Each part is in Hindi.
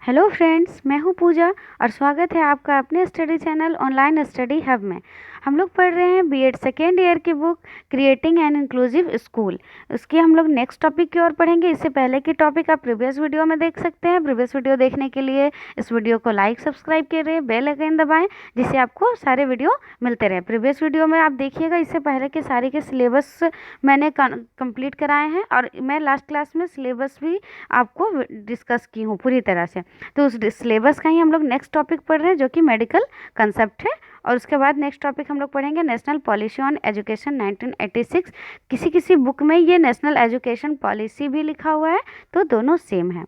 हेलो फ्रेंड्स, मैं हूँ पूजा और स्वागत है आपका अपने study channel online study hub में। हम लोग पढ़ रहे हैं बीएड सेकेंड ईयर की book creating an inclusive school. उसकी हम लोग नेक्स्ट टॉपिक की ओर पढ़ेंगे। इससे पहले की टॉपिक आप प्रीवियस वीडियो में देख सकते हैं। प्रीवियस वीडियो देखने के लिए इस वीडियो को लाइक सब्सक्राइब करें, बेल आइकन दबाएं, जिससे आपको सारे वीडियो मिलते रहें। प्रीवियस वीडियो में आप देखिएगा, इससे पहले के सारे के सिलेबस मैंने कंप्लीट कराए हैं और मैं लास्ट क्लास में सिलेबस भी आपको डिस्कस की हूँ पूरी तरह से। तो उस सिलेबस का ही हम लोग नेक्स्ट टॉपिक पढ़ रहे हैं, जो कि मेडिकल कंसेप्ट है। और उसके बाद नेक्स्ट टॉपिक हम लोग पढ़ेंगे नेशनल पॉलिसी ऑन एजुकेशन 1986। किसी किसी बुक में ये नेशनल एजुकेशन पॉलिसी भी लिखा हुआ है, तो दोनों सेम है।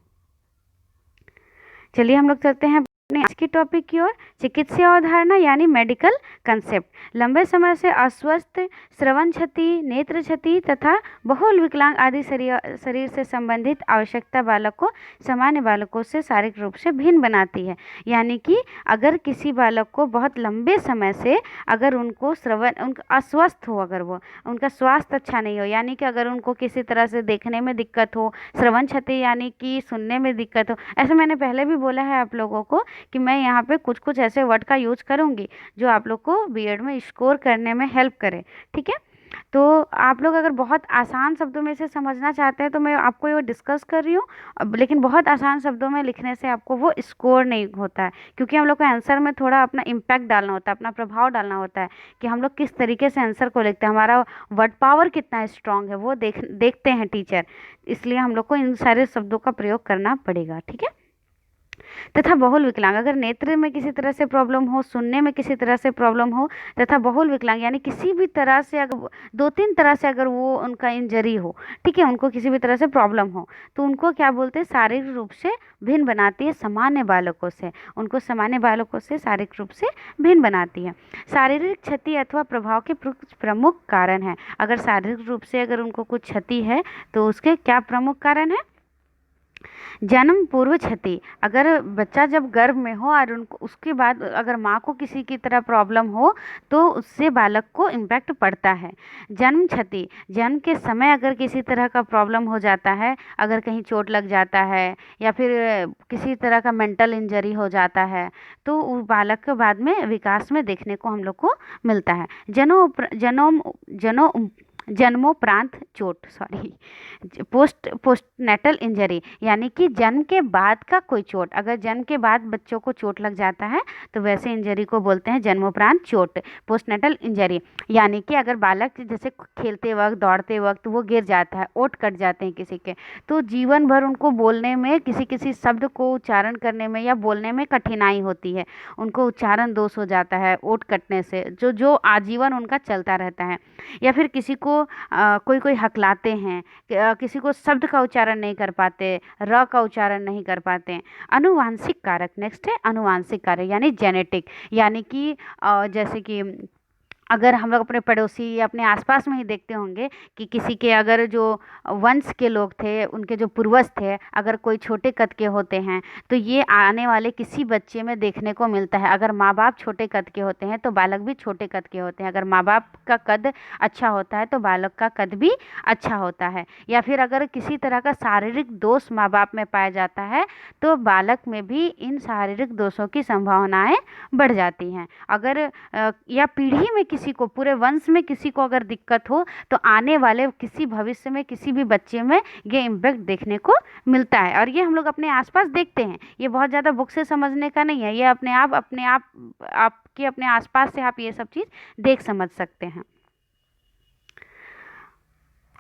चलिए हम लोग चलते हैं अपने आज की टॉपिक की ओर। चिकित्सा अवधारणा यानी मेडिकल कंसेप्ट। लंबे समय से अस्वस्थ, श्रवण क्षति, नेत्र क्षति तथा बहुल विकलांग आदि शरीर से संबंधित आवश्यकता बालक को सामान्य बालकों से शारीरिक रूप से भिन्न बनाती है। यानी कि अगर किसी बालक को बहुत लंबे समय से अगर उनको उनका अस्वस्थ हो, अगर वो उनका स्वास्थ्य अच्छा नहीं हो, यानी कि अगर उनको किसी तरह से देखने में दिक्कत हो, श्रवण क्षति यानी कि सुनने में दिक्कत हो। ऐसे मैंने पहले भी बोला है आप लोगों को कि मैं यहाँ पे कुछ कुछ ऐसे वर्ड का यूज करूँगी जो आप लोग को बीएड में स्कोर करने में हेल्प करे। ठीक है, तो आप लोग अगर बहुत आसान शब्दों में से समझना चाहते हैं तो मैं आपको ये डिस्कस कर रही हूँ। लेकिन बहुत आसान शब्दों में लिखने से आपको वो स्कोर नहीं होता है, क्योंकि हम लोग को आंसर में थोड़ा अपना इम्पैक्ट डालना होता है, अपना प्रभाव डालना होता है कि हम लोग किस तरीके से आंसर को लिखते हैं, हमारा वर्ड पावर कितना स्ट्रांग है वो देखते हैं टीचर। इसलिए हम लोग को इन सारे शब्दों का प्रयोग करना पड़ेगा। ठीक है, तथा बहुल विकलांग, अगर नेत्र में किसी तरह से प्रॉब्लम हो, सुनने में किसी तरह से प्रॉब्लम हो, तथा बहुल विकलांग यानी किसी भी तरह से अगर दो तीन तरह से अगर वो उनका इंजरी हो, ठीक है, उनको किसी भी तरह से प्रॉब्लम हो, तो उनको क्या बोलते हैं, शारीरिक रूप से भिन्न बनाती है सामान्य बालकों से। उनको सामान्य बालकों से शारीरिक रूप से भिन्न बनाती है। शारीरिक क्षति अथवा प्रभाव के प्रमुख कारण है। अगर शारीरिक रूप से अगर उनको कुछ क्षति है तो उसके क्या प्रमुख कारण है? जन्म पूर्व क्षति, अगर बच्चा जब गर्भ में हो और उनको उसके बाद अगर माँ को किसी की तरह प्रॉब्लम हो तो उससे बालक को इम्पैक्ट पड़ता है। जन्म क्षति, जन्म के समय अगर किसी तरह का प्रॉब्लम हो जाता है, अगर कहीं चोट लग जाता है या फिर किसी तरह का मेंटल इंजरी हो जाता है, तो वो बालक के बाद में विकास में देखने को हम लोग को मिलता है। जन्मोपरांत चोट, पोस्टनेटल इंजरी, यानी कि जन्म के बाद का कोई चोट, अगर जन्म के बाद बच्चों को चोट लग जाता है तो वैसे इंजरी को बोलते हैं जन्मोपरांत चोट, पोस्टनेटल इंजरी। यानी कि अगर बालक जैसे खेलते वक्त, दौड़ते वक्त वो गिर जाता है, ओंठ कट जाते हैं किसी के, तो जीवन भर उनको बोलने में, किसी किसी शब्द को उच्चारण करने में या बोलने में कठिनाई होती है, उनको उच्चारण दोष हो जाता है ओंठ कटने से, जो आजीवन उनका चलता रहता है। या फिर किसी को कोई कोई हकलाते हैं, किसी को शब्द का उच्चारण नहीं कर पाते, र का उच्चारण नहीं कर पाते। अनुवांशिक कारक, नेक्स्ट है अनुवांशिक कारक यानी जेनेटिक, यानी कि जैसे कि अगर हम लोग अपने पड़ोसी या अपने आसपास में ही देखते होंगे कि किसी के अगर जो वंश के लोग थे, उनके जो पूर्वज थे, अगर कोई छोटे कद के होते हैं तो ये आने वाले किसी बच्चे में देखने को मिलता है। अगर माँ बाप छोटे कद के होते हैं तो बालक भी छोटे कद के होते हैं। अगर माँ बाप का कद अच्छा होता है तो बालक का कद भी अच्छा होता है। या फिर अगर किसी तरह का शारीरिक दोष माँ बाप में पाया जाता है तो बालक में भी इन शारीरिक दोषों की संभावनाएं बढ़ जाती हैं। अगर या पीढ़ी में किसी को, पूरे वंश में किसी को अगर दिक्कत हो तो आने वाले किसी भविष्य में किसी भी बच्चे में ये इम्पैक्ट देखने को मिलता है। और ये हम लोग अपने आसपास देखते हैं, ये बहुत ज़्यादा बुक से समझने का नहीं है, ये अपने आप आपके अपने आसपास से आप ये सब चीज़ देख समझ सकते हैं।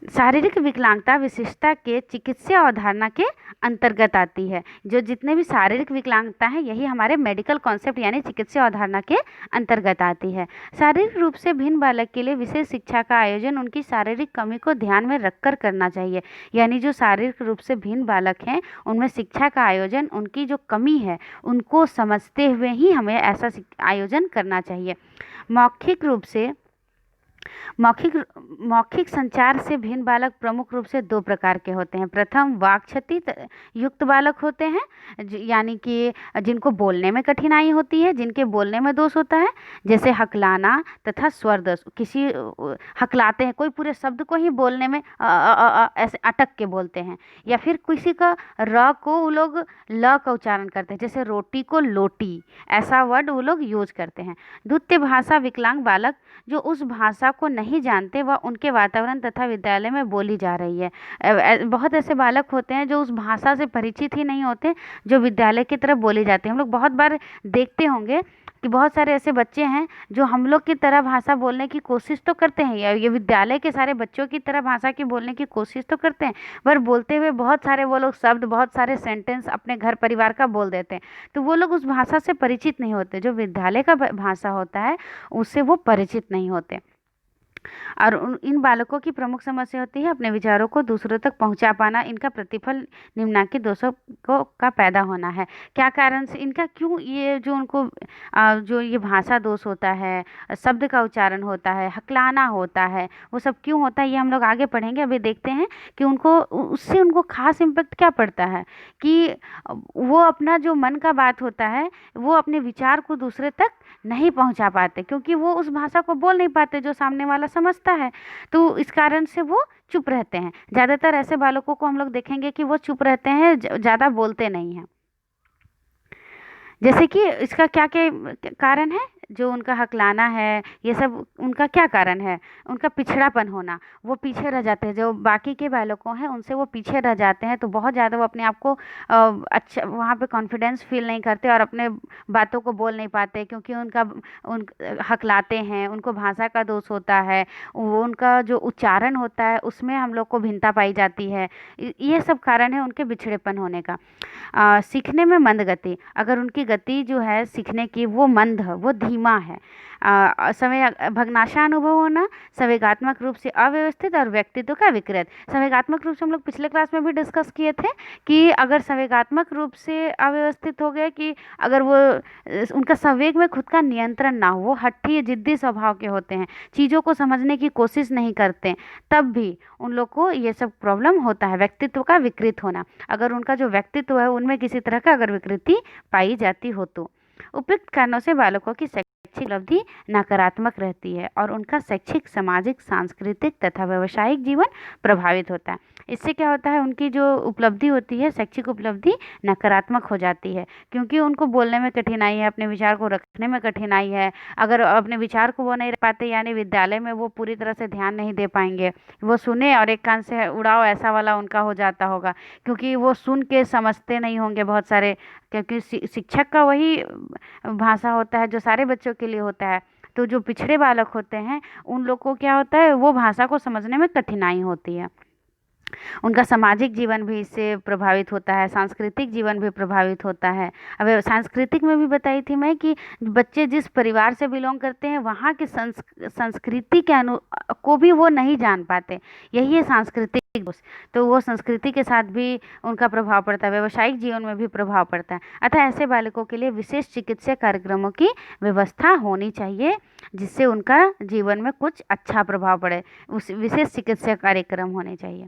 शारीरिक विकलांगता विशिष्टता के चिकित्सा अवधारणा के अंतर्गत आती है। जो जितने भी शारीरिक विकलांगता हैं यही हमारे मेडिकल कॉन्सेप्ट यानी चिकित्सा अवधारणा के अंतर्गत आती है। शारीरिक रूप से भिन्न बालक के लिए विशेष शिक्षा का आयोजन उनकी शारीरिक कमी को ध्यान में रखकर करना चाहिए। यानी जो शारीरिक रूप से भिन्न बालक हैं उनमें शिक्षा का आयोजन उनकी जो कमी है उनको समझते हुए ही हमें ऐसा आयोजन करना चाहिए। मौखिक रूप से मौखिक मौखिक संचार से भिन्न बालक प्रमुख रूप से दो प्रकार के होते हैं। प्रथम वाक क्षति युक्त बालक होते हैं, यानी कि जिनको बोलने में कठिनाई होती है, जिनके बोलने में दोष होता है, जैसे हकलाना तथा स्वर दोष। किसी हकलाते हैं, कोई पूरे शब्द को ही बोलने में ऐसे अटक के बोलते हैं, या फिर किसी का र को वो लोग ल का उच्चारण करते हैं, जैसे रोटी को लोटी, ऐसा वर्ड वो लोग यूज करते हैं। द्वितीय भाषा विकलांग बालक जो उस भाषा को नहीं जानते व उनके वातावरण तथा विद्यालय में बोली जा रही है। बहुत ऐसे बालक होते हैं जो उस भाषा से परिचित ही नहीं होते, जो विद्यालय की तरफ बोली जाती है। हम लोग बहुत बार देखते होंगे कि बहुत सारे ऐसे बच्चे हैं जो हम लोग की तरह भाषा बोलने की कोशिश तो करते हैं, या ये विद्यालय के सारे बच्चों की तरह भाषा की बोलने की कोशिश तो करते हैं, पर बोलते हुए बहुत सारे वो लोग शब्द, बहुत सारे सेंटेंस अपने घर परिवार का बोल देते हैं। तो वो लोग उस भाषा से परिचित नहीं होते, जो विद्यालय का भाषा होता है उससे वो परिचित नहीं होते। और इन बालकों की प्रमुख समस्या होती है अपने विचारों को दूसरों तक पहुंचा पाना। इनका प्रतिफल निम्नलिखित दोषों का पैदा होना है। क्या कारण से इनका, क्यों ये जो उनको जो ये भाषा दोष होता है, शब्द का उच्चारण होता है, हकलाना होता है, वो सब क्यों होता है, ये हम लोग आगे पढ़ेंगे। अभी देखते हैं कि उनको उससे उनको खास इम्पैक्ट क्या पड़ता है, कि वो अपना जो मन का बात होता है वो अपने विचार को दूसरे तक नहीं पहुंचा पाते, क्योंकि वो उस भाषा को बोल नहीं पाते जो सामने वाला समझता है। तो इस कारण से वो चुप रहते हैं। ज़्यादातर ऐसे बालकों को हम लोग देखेंगे कि वो चुप रहते हैं, ज़्यादा बोलते नहीं हैं। जैसे कि इसका क्या क्या कारण है, जो उनका हकलाना है, ये सब उनका क्या कारण है, उनका पिछड़ापन होना। वो पीछे रह जाते हैं, जो बाकी के बालकों हैं उनसे वो पीछे रह जाते हैं, तो बहुत ज़्यादा वो अपने आप को अच्छा वहाँ पे कॉन्फिडेंस फील नहीं करते और अपने बातों को बोल नहीं पाते, क्योंकि उन हकलाते हैं, उनको भाषा का दोष होता है, वो उनका जो उच्चारण होता है उसमें हम लोग को भिन्नता पाई जाती है। ये सब कारण है उनके बिछड़ेपन होने का। सीखने में मंद गति, अगर उनकी गति जो है सीखने की वो मंद है, वो धीमा है। समय भग्नाशा अनुभव होना, संवेगात्मक रूप से अव्यवस्थित और व्यक्तित्व का विकृत। संवेगात्मक रूप से हम लोग पिछले क्लास में भी डिस्कस किए थे कि अगर संवेगात्मक रूप से अव्यवस्थित हो गए, कि अगर वो उनका संवेग में खुद का नियंत्रण ना हो, वो हट्टी जिद्दी स्वभाव के होते हैं, चीज़ों को समझने की कोशिश नहीं करते, तब भी उन लोग को ये सब प्रॉब्लम होता है। व्यक्तित्व का विकृत होना, अगर उनका जो व्यक्तित्व है उनमें किसी तरह का अगर विकृति पाई जाती हो तो। उपयुक्त कारणों से बालकों की शैक्षिक उपलब्धि नकारात्मक रहती है और उनका शैक्षिक, सामाजिक, सांस्कृतिक तथा व्यावसायिक जीवन प्रभावित होता है। इससे क्या होता है, उनकी जो उपलब्धि होती है, शैक्षिक उपलब्धि नकारात्मक हो जाती है, क्योंकि उनको बोलने में कठिनाई है, अपने विचार को रखने में कठिनाई है। अगर अपने विचार को वो नहीं रख पाते, यानी विद्यालय में वो पूरी तरह से ध्यान नहीं दे पाएंगे, वो सुने और एक कान से उड़ाओ ऐसा वाला उनका हो जाता होगा, क्योंकि वो सुन के समझते नहीं होंगे बहुत सारे, क्योंकि शिक्षक का वही भाषा होता है जो सारे बच्चों के लिए होता है। तो जो पिछड़े बालक होते हैं उन लोग को क्या होता है, वो भाषा को समझने में कठिनाई होती है। उनका सामाजिक जीवन भी इससे प्रभावित होता है, सांस्कृतिक जीवन भी प्रभावित होता है। अब सांस्कृतिक में भी बताई थी मैं कि बच्चे जिस परिवार से बिलोंग करते हैं वहाँ की संस्कृति के को भी वो नहीं जान पाते, यही है सांस्कृतिक दोष। तो वो संस्कृति के साथ भी उनका प्रभाव पड़ता है, व्यावसायिक जीवन में भी प्रभाव पड़ता है। अतः ऐसे बालकों के लिए विशेष चिकित्सा कार्यक्रमों की व्यवस्था होनी चाहिए, जिससे उनका जीवन में कुछ अच्छा प्रभाव पड़े। उस विशेष चिकित्सा कार्यक्रम होने चाहिए।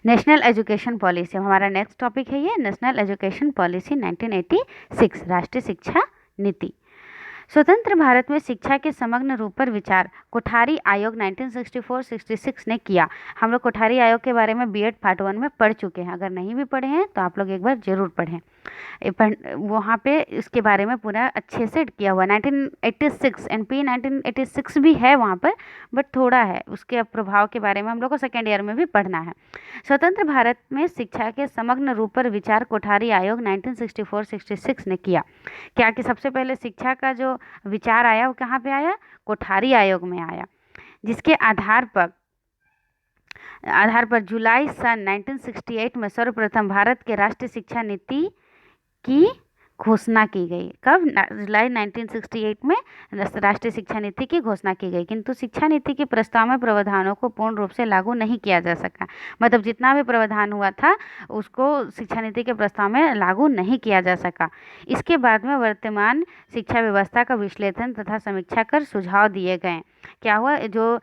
नेशनल एजुकेशन पॉलिसी हमारा नेक्स्ट टॉपिक है, ये नेशनल एजुकेशन पॉलिसी 1986, राष्ट्रीय शिक्षा नीति। स्वतंत्र भारत में शिक्षा के समग्र रूप पर विचार कोठारी आयोग 1964-66 ने किया। हम लोग कोठारी आयोग के बारे में बीएड पार्ट 1 में पढ़ चुके हैं, अगर नहीं भी पढ़े हैं तो आप लोग एक बार जरूर पढ़ें। वहाँ पे इसके बारे में पूरा अच्छे से किया हुआ। 1986 एनपी 1986 भी है वहाँ पर, बट थोड़ा है, उसके प्रभाव के बारे में हम लोग को सेकेंड ईयर में भी पढ़ना है। स्वतंत्र भारत में शिक्षा के समग्र रूप पर विचार कोठारी आयोग 1964-66 ने किया। क्या कि सबसे पहले शिक्षा का जो विचार आया वो कहाँ पे आया, कोठारी आयोग में आया, जिसके आधार पर जुलाई सन 1968 में सर्वप्रथम भारत के राष्ट्रीय शिक्षा नीति की घोषणा की गई। कब? जुलाई 1968 में राष्ट्रीय शिक्षा नीति की घोषणा की गई, किंतु शिक्षा नीति के प्रस्ताव में प्रावधानों को पूर्ण रूप से लागू नहीं किया जा सका। मतलब जितना भी प्रावधान हुआ था उसको शिक्षा नीति के प्रस्ताव में लागू नहीं किया जा सका। इसके बाद में वर्तमान शिक्षा व्यवस्था का विश्लेषण तथा समीक्षा कर सुझाव दिए गए। क्या हुआ, जो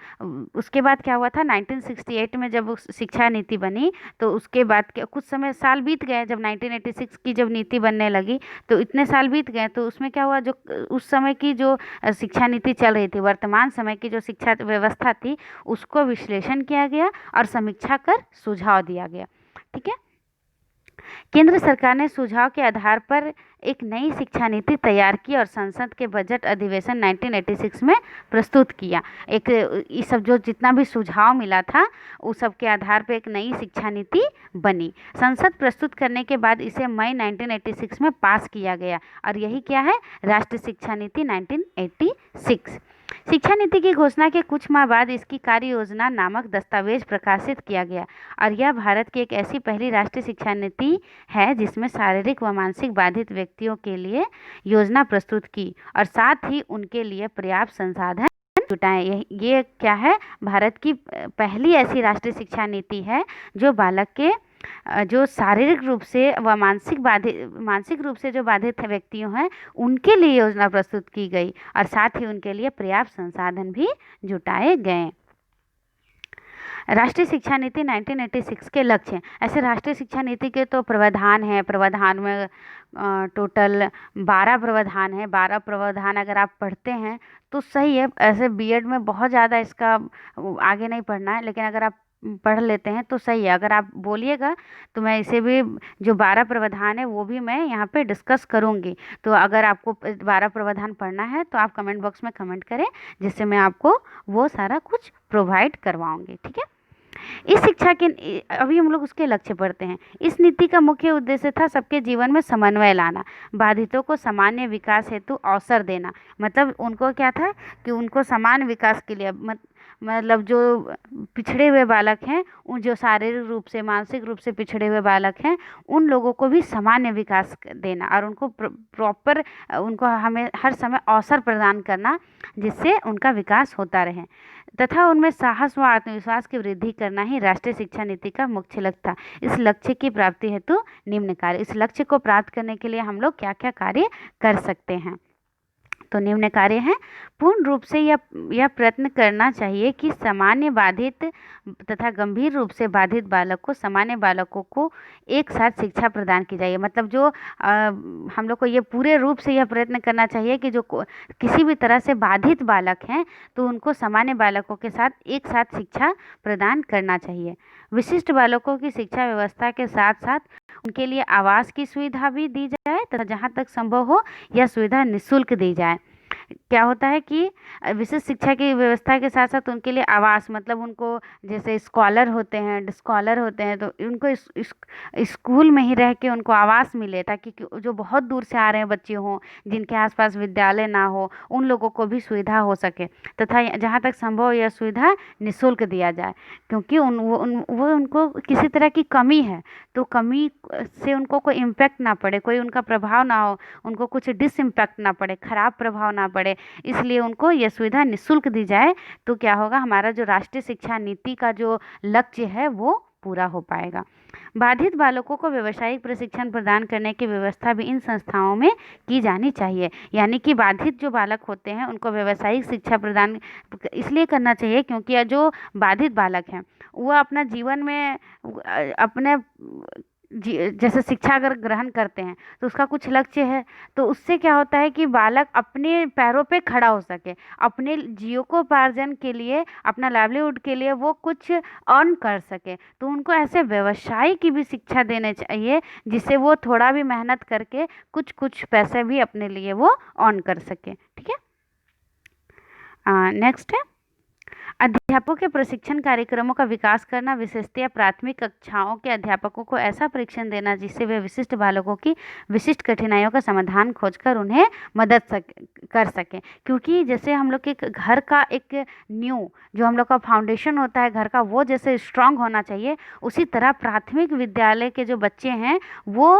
उसके बाद क्या हुआ था, 1968 में जब शिक्षा नीति बनी तो उसके बाद कुछ समय साल बीत गए। जब 1986 की जब नीति बनने लगी तो इतने साल बीत गए, तो उसमें क्या हुआ, जो उस समय की जो शिक्षा नीति चल रही थी, वर्तमान समय की जो शिक्षा व्यवस्था थी, उसको विश्लेषण किया गया और समीक्षा कर सुझाव दिया गया। ठीक है। केंद्र सरकार ने सुझाव के आधार पर एक नई शिक्षा नीति तैयार की और संसद के बजट अधिवेशन 1986 में प्रस्तुत किया। एक ये सब जो जितना भी सुझाव मिला था उस सब के आधार पर एक नई शिक्षा नीति बनी। संसद प्रस्तुत करने के बाद इसे मई 1986 में पास किया गया और यही क्या है, राष्ट्रीय शिक्षा नीति 1986। शिक्षा नीति की घोषणा के कुछ माह बाद इसकी कार्य योजना नामक दस्तावेज प्रकाशित किया गया और यह भारत की एक ऐसी पहली राष्ट्रीय शिक्षा नीति है जिसमें शारीरिक व मानसिक बाधित व्यक्तियों के लिए योजना प्रस्तुत की और साथ ही उनके लिए पर्याप्त संसाधन जुटाए। ये क्या है, भारत की पहली ऐसी राष्ट्रीय शिक्षा नीति है जो बालक के जो शारीरिक रूप से व मानसिक रूप से जो बाधित व्यक्तियों हैं उनके लिए योजना प्रस्तुत की गई और साथ ही उनके लिए पर्याप्त संसाधन भी जुटाए गए। राष्ट्रीय शिक्षा नीति 1986 के लक्ष्य। ऐसे राष्ट्रीय शिक्षा नीति के तो प्रावधान है, प्रावधान में टोटल 12 प्रावधान है। 12 प्रावधान अगर आप पढ़ते हैं तो सही है, ऐसे बीएड में बहुत ज़्यादा इसका आगे नहीं पढ़ना है, लेकिन अगर आप पढ़ लेते हैं तो सही है। अगर आप बोलिएगा तो मैं इसे भी जो 12 प्रावधान है वो भी मैं यहाँ पे डिस्कस करूँगी। तो अगर आपको 12 प्रावधान पढ़ना है तो आप कमेंट बॉक्स में कमेंट करें, जिससे मैं आपको वो सारा कुछ प्रोवाइड करवाऊँगी। ठीक है। इस शिक्षा के अभी हम लोग उसके लक्ष्य पढ़ते हैं। इस नीति का मुख्य उद्देश्य था सबके जीवन में समन्वय लाना, बाधितों को सामान्य विकास हेतु अवसर देना। मतलब उनको क्या था कि उनको समान विकास के लिए मतलब जो पिछड़े हुए बालक हैं, उन जो शारीरिक रूप से मानसिक रूप से पिछड़े हुए बालक हैं, उन लोगों को भी सामान्य विकास देना और उनको प्रॉपर उनको हमें हर समय अवसर प्रदान करना जिससे उनका विकास होता रहे तथा उनमें साहस व आत्मविश्वास की वृद्धि करना ही राष्ट्रीय शिक्षा नीति का मुख्य लक्ष्य था। इस लक्ष्य की प्राप्ति हेतु निम्न कार्य। इस लक्ष्य को प्राप्त करने के लिए हम लोग क्या क्या कार्य कर सकते हैं, तो निम्न कार्य हैं। पूर्ण रूप से यह प्रयत्न करना चाहिए कि सामान्य बाधित तथा गंभीर रूप से बाधित बालक को सामान्य बालकों को एक साथ शिक्षा प्रदान की जाए। मतलब जो हम लोग को ये पूरे रूप से यह प्रयत्न करना चाहिए कि जो किसी भी तरह से बाधित बालक हैं तो उनको सामान्य बालकों के साथ एक साथ शिक्षा प्रदान करना चाहिए। विशिष्ट बालकों की शिक्षा व्यवस्था के साथ साथ उनके लिए आवास की सुविधा भी दी जाए तथा जहाँ तक संभव हो यह सुविधा निःशुल्क दी जाए। क्या होता है कि विशेष शिक्षा की व्यवस्था के साथ साथ उनके लिए आवास, मतलब उनको जैसे स्कॉलर होते हैं, डिस्कॉलर होते हैं, तो उनको स्कूल में ही रह के उनको आवास मिले ताकि जो बहुत दूर से आ रहे हैं बच्चे हों, जिनके आसपास विद्यालय ना हो, उन लोगों को भी सुविधा हो सके तथा जहाँ तक संभव यह सुविधा निःशुल्क दिया जाए। क्योंकि वो उनको किसी तरह की कमी है तो कमी से उनको कोई इम्पैक्ट ना पड़े, कोई उनका प्रभाव ना हो, उनको कुछ डिसइम्पैक्ट ना पड़े, खराब प्रभाव ना पड़े, इसलिए उनको यह सुविधा निःशुल्क दी जाए। तो क्या होगा, हमारा जो राष्ट्रीय शिक्षा नीति का जो लक्ष्य है वो पूरा हो पाएगा। बाधित बालकों को व्यावसायिक प्रशिक्षण प्रदान करने की व्यवस्था भी इन संस्थाओं में की जानी चाहिए। यानी कि बाधित जो बालक होते हैं उनको व्यावसायिक शिक्षा प्रदान इसलिए करना चाहिए क्योंकि जो बाधित बालक हैं वो अपना जीवन में अपने जैसे शिक्षा अगर ग्रहण करते हैं तो उसका कुछ लक्ष्य है, तो उससे क्या होता है कि बालक अपने पैरों पे खड़ा हो सके, अपने जीविकोपार्जन के लिए, अपना लाइवलीहुड के लिए वो कुछ अर्न कर सके। तो उनको ऐसे व्यवसाय की भी शिक्षा देने चाहिए जिससे वो थोड़ा भी मेहनत करके कुछ पैसे भी अपने लिए वो अर्न कर सके। ठीक है। नेक्स्ट है अध्यापकों के प्रशिक्षण कार्यक्रमों का विकास करना, विशेषतया प्राथमिक कक्षाओं के अध्यापकों को ऐसा प्रशिक्षण देना जिससे वे विशिष्ट बालकों की विशिष्ट कठिनाइयों का समाधान खोजकर उन्हें कर सकें। क्योंकि जैसे हम लोग के घर का एक जो हम लोग का फाउंडेशन होता है घर का, वो जैसे स्ट्रांग होना चाहिए, उसी तरह प्राथमिक विद्यालय के जो बच्चे हैं वो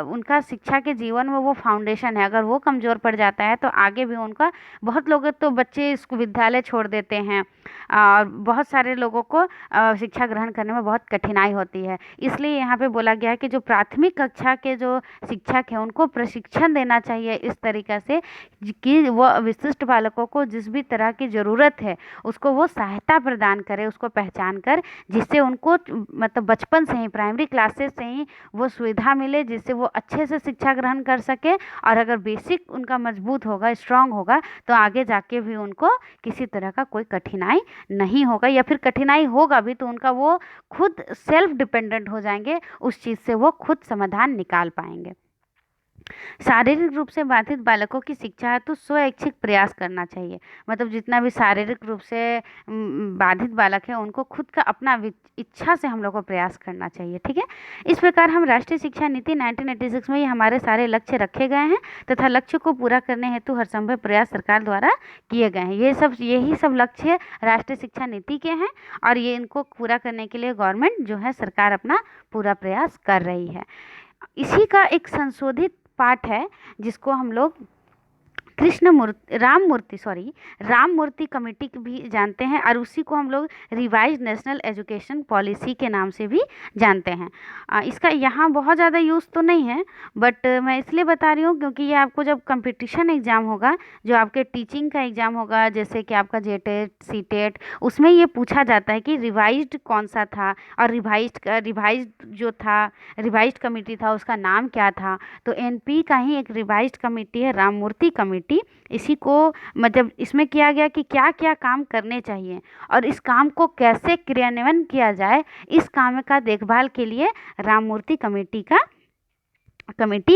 उनका शिक्षा के जीवन में वो फाउंडेशन है। अगर वो कमज़ोर पड़ जाता है तो आगे भी उनका, बहुत लोग तो बच्चे इसको विद्यालय छोड़ देते हैं और बहुत सारे लोगों को शिक्षा ग्रहण करने में बहुत कठिनाई होती है। इसलिए यहाँ पे बोला गया है कि जो प्राथमिक कक्षा के जो शिक्षक हैं उनको प्रशिक्षण देना चाहिए इस तरीक़ा से कि वो विशिष्ट बालकों को जिस भी तरह की ज़रूरत है उसको वो सहायता प्रदान करे, उसको पहचान कर, जिससे उनको मतलब बचपन से ही प्राइमरी क्लासेस से ही वो सुविधा मिले, जिससे वो अच्छे से शिक्षा ग्रहण कर सके। और अगर बेसिक उनका मजबूत होगा, स्ट्रांग होगा, तो आगे जाके भी उनको किसी तरह का कोई कठिनाई नहीं होगा, या फिर कठिनाई होगा भी तो उनका वो खुद सेल्फ डिपेंडेंट हो जाएंगे, उस चीज़ से वो खुद समाधान निकाल पाएंगे। शारीरिक रूप से बाधित बालकों की शिक्षा हेतु स्वैच्छिक प्रयास करना चाहिए। मतलब जितना भी शारीरिक रूप से बाधित बालक है उनको खुद का अपना इच्छा से हम लोग को प्रयास करना चाहिए। ठीक है, इस प्रकार हम राष्ट्रीय शिक्षा नीति 1986 में ये हमारे सारे लक्ष्य रखे गए हैं तथा लक्ष्य को पूरा करने हेतु हर संभव प्रयास सरकार द्वारा किए गए हैं। यही सब लक्ष्य राष्ट्रीय शिक्षा नीति के हैं और ये इनको पूरा करने के लिए गवर्नमेंट जो है, सरकार अपना पूरा प्रयास कर रही है। इसी का एक संशोधित पाठ है जिसको हम लोग राम मूर्ति कमेटी भी जानते हैं और उसी को हम लोग रिवाइज नेशनल एजुकेशन पॉलिसी के नाम से भी जानते हैं। इसका यहाँ बहुत ज़्यादा यूज़ तो नहीं है, बट मैं इसलिए बता रही हूँ क्योंकि ये आपको जब कंपटीशन एग्ज़ाम होगा, जो आपके टीचिंग का एग्ज़ाम होगा, जैसे कि आपका जेटेट सीटेट, उसमें ये पूछा जाता है कि रिवाइज्ड कौन सा था और रिवाइज्ड कमेटी था उसका नाम क्या था। तो एनपी का ही एक रिवाइज्ड कमेटी है, राम मूर्ति कमेटी। इसी को मतलब इसमें किया गया कि क्या क्या काम करने चाहिए और इस काम को कैसे क्रियान्वयन किया जाए, इस काम का देखभाल के लिए राम मूर्ति कमेटी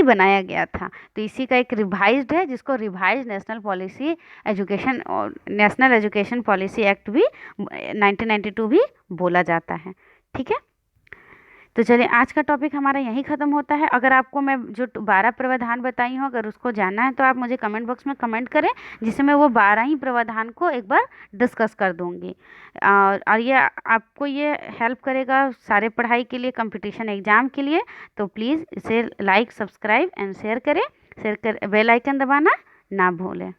बनाया गया था। तो इसी का एक रिवाइज्ड है जिसको revise national education policy act भी 1992 भी बोला जाता है। ठीक है, तो चलिए आज का टॉपिक हमारा यहीं ख़त्म होता है। अगर आपको मैं जो 12 प्रावधान बताई हूँ अगर उसको जानना है तो आप मुझे कमेंट बॉक्स में कमेंट करें, जिससे मैं वो 12 ही प्रावधान को एक बार डिस्कस कर दूँगी। और ये आपको ये हेल्प करेगा सारे पढ़ाई के लिए, कंपटीशन एग्ज़ाम के लिए। तो प्लीज़ इसे लाइक, सब्सक्राइब एंड शेयर करें। बेल आइकन दबाना ना भूलें।